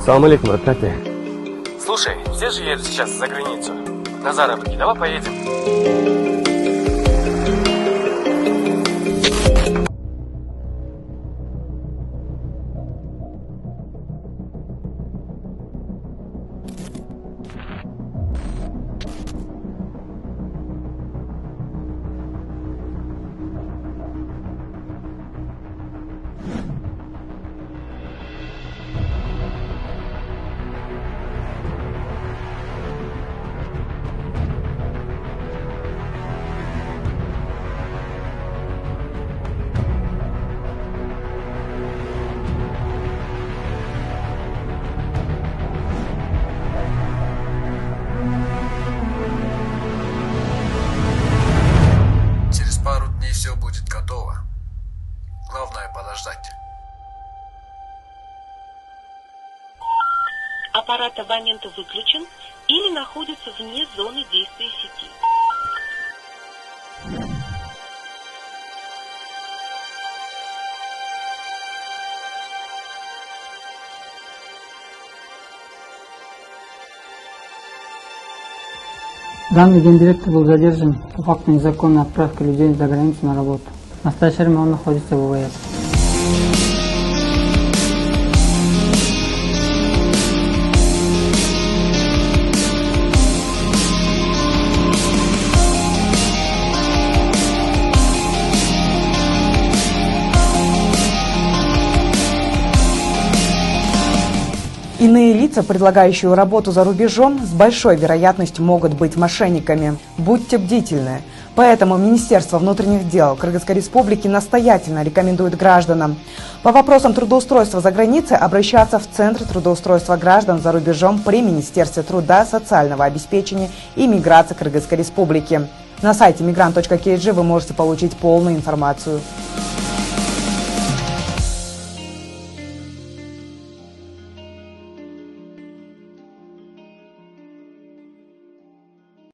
Салам алейкум, Ракати. Слушай, все же едут сейчас за границу на заработки. Давай поедем. Через пару дней все будет готово. Главное подождать. Аппарат абонента выключен или находится вне зоны действия сети. Данный гендиректор был задержан по факту незаконной отправки людей за границу на работу. В настоящее время он находится в ВВС. Иные лица, предлагающие работу за рубежом, с большой вероятностью могут быть мошенниками. Будьте бдительны. Поэтому Министерство внутренних дел Кыргызской Республики настоятельно рекомендует гражданам по вопросам трудоустройства за границей обращаться в Центр трудоустройства граждан за рубежом при Министерстве труда, социального обеспечения и миграции Кыргызской Республики. На сайте migrant.kg вы можете получить полную информацию.